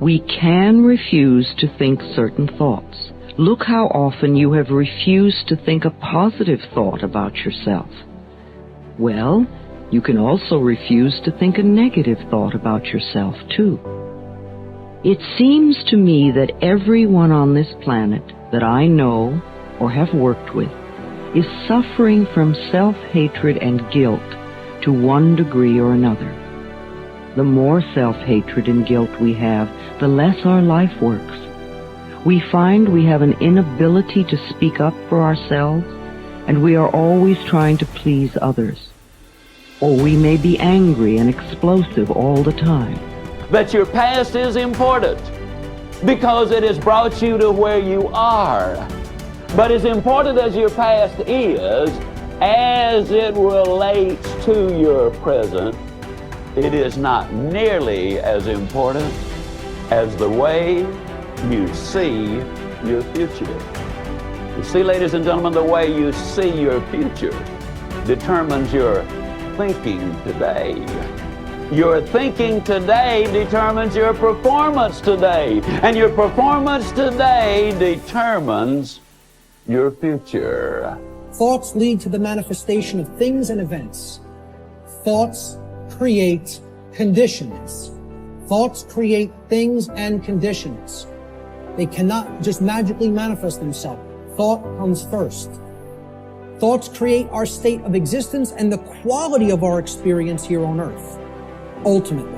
We can refuse to think certain thoughts. Look how often you have refused to think a positive thought about yourself. Well, you can also refuse to think a negative thought about yourself, too. It seems to me that everyone on this planet that I know or have worked with is suffering from self-hatred and guilt to one degree or another. The more self-hatred and guilt we have, the less our life works. We find we have an inability to speak up for ourselves, and we are always trying to please others. Or we may be angry and explosive all the time. That your past is important because it has brought you to where you are. But as important as your past is, as it relates to your present, it is not nearly as important as the way you see your future. You see, ladies and gentlemen, the way you see your future determines your thinking today. Your thinking today determines your performance today, and your performance today determines your future. Thoughts lead to the manifestation of things and events. Thoughts create conditions. Thoughts create things and conditions. They cannot just magically manifest themselves. Thought comes first. Thoughts create our state of existence and the quality of our experience here on earth, ultimately.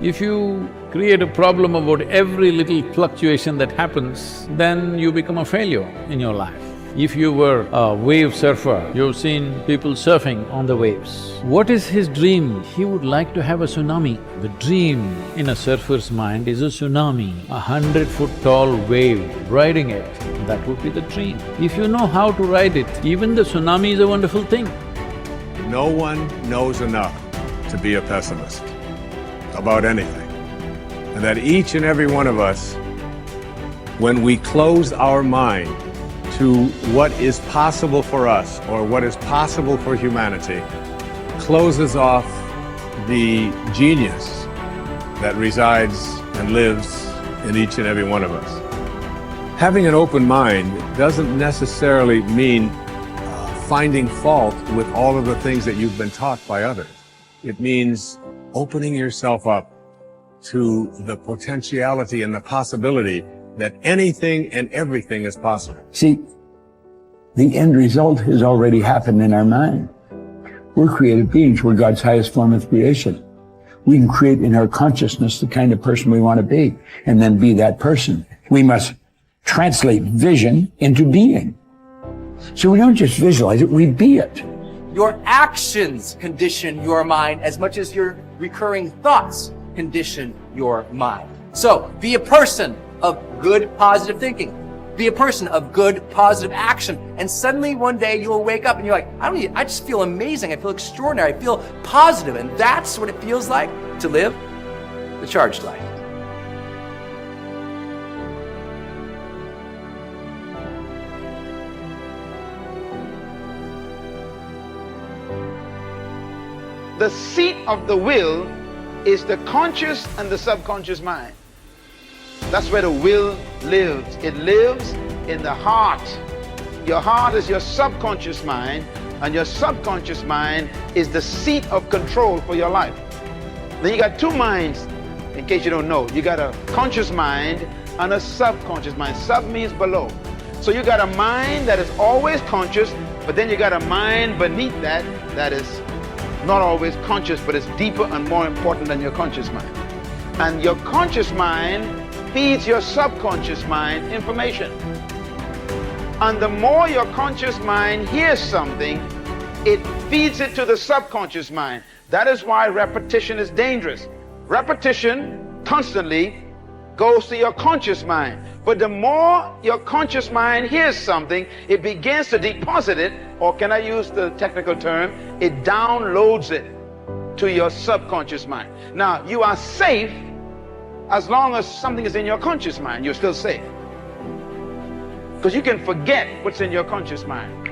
If you create a problem about every little fluctuation that happens, then you become a failure in your life. If you were a wave surfer, you've seen people surfing on the waves. What is his dream? He would like to have a tsunami. The dream in a surfer's mind is a tsunami, 100-foot tall wave, riding it. That would be the dream. If you know how to ride it, even the tsunami is a wonderful thing. No one knows enough to be a pessimist about anything. And that each and every one of us, when we close our mind to what is possible for us or what is possible for humanity, closes off the genius that resides and lives in each and every one of us. Having an open mind doesn't necessarily mean finding fault with all of the things that you've been taught by others. It means opening yourself up to the potentiality and the possibility that anything and everything is possible. See, the end result has already happened in our mind. We're creative beings. We're God's highest form of creation. We can create in our consciousness the kind of person we want to be, and then be that person. We must translate vision into being. So we don't just visualize it, we be it. Your actions condition your mind as much as your recurring thoughts condition your mind. So be a person of good, positive thinking. Be a person of good, positive action. And suddenly one day you'll wake up and you're like, I just feel amazing. I feel extraordinary. I feel positive. And that's what it feels like to live the charged life. The seat of the will is the conscious and the subconscious mind. That's where the will lives. It lives in the heart. Your heart is your subconscious mind, and your subconscious mind is the seat of control for your life. Then you got two minds, in case you don't know. You got a conscious mind and a subconscious mind. Sub means below. So you got a mind that is always conscious, but then you got a mind beneath that that is not always conscious, but it's deeper and more important than your conscious mind. And your conscious mind feeds your subconscious mind information. And the more your conscious mind hears something, it feeds it to the subconscious mind. That is why repetition is dangerous. Repetition constantly goes to your conscious mind. But the more your conscious mind hears something, it begins to deposit it, or can I use the technical term, it downloads it to your subconscious mind. Now, you are safe as long as something is in your conscious mind. You're still safe. Because you can forget what's in your conscious mind.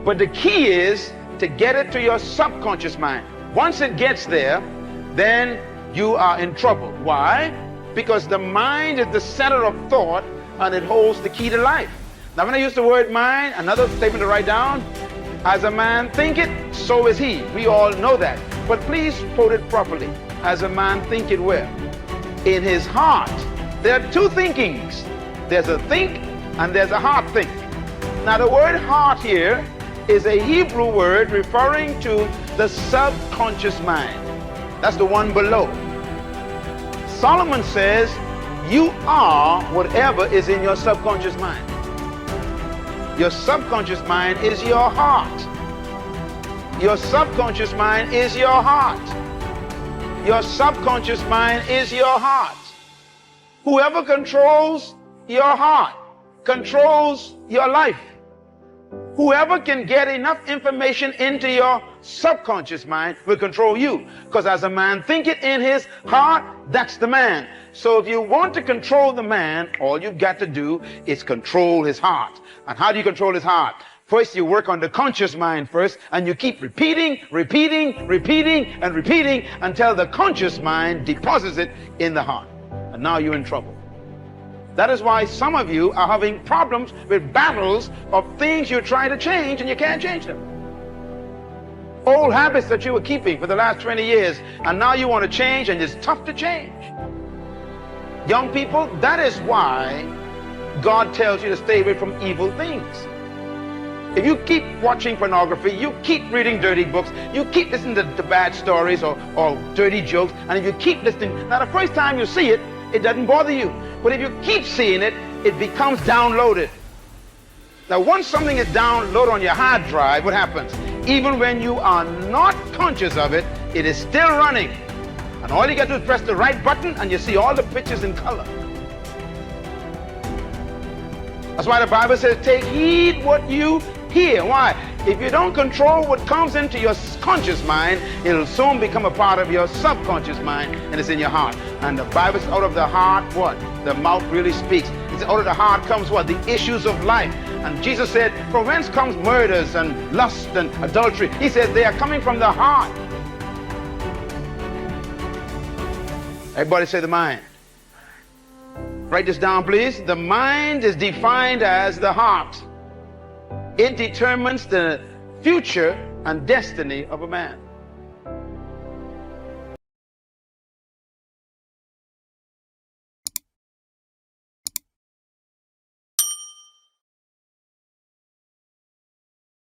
But the key is to get it to your subconscious mind. Once it gets there, then you are in trouble. Why? Because the mind is the center of thought and it holds the key to life. Now when I use the word mind, another statement to write down, as a man thinketh, so is he. We all know that. But please quote it properly. As a man thinketh where? In his heart. There are two thinkings. There's a think and there's a heart think. Now the word heart here is a Hebrew word referring to the subconscious mind. That's the one below. Solomon says, you are whatever is in your subconscious mind. Your subconscious mind is your heart. Your subconscious mind is your heart. Your subconscious mind is your heart. Whoever controls your heart controls your life. Whoever can get enough information into your subconscious mind will control you. Because as a man thinketh in his heart, that's the man. So if you want to control the man, all you've got to do is control his heart. And how do you control his heart? First, you work on the conscious mind first, and you keep repeating until the conscious mind deposits it in the heart. And now you're in trouble. That is why some of you are having problems with battles of things you're trying to change and you can't change them. Old habits that you were keeping for the last 20 years and now you want to change and it's tough to change. Young people, that is why God tells you to stay away from evil things. If you keep watching pornography, you keep reading dirty books, you keep listening to bad stories or dirty jokes, and if you keep listening, now the first time you see it, it doesn't bother you. But if you keep seeing it, it becomes downloaded. Now, once something is downloaded on your hard drive, what happens? Even when you are not conscious of it, it is still running. And all you got to do is press the right button and you see all the pictures in color. That's why the Bible says, take heed what you hear. Why? If you don't control what comes into your conscious mind, it'll soon become a part of your subconscious mind and it's in your heart. And the Bible says, out of the heart, what? The mouth really speaks. It's out of the heart comes what? The issues of life. And Jesus said, from whence comes murders and lust and adultery? He said, they are coming from the heart. Everybody say the mind. Write this down, please. The mind is defined as the heart. It determines the future and destiny of a man.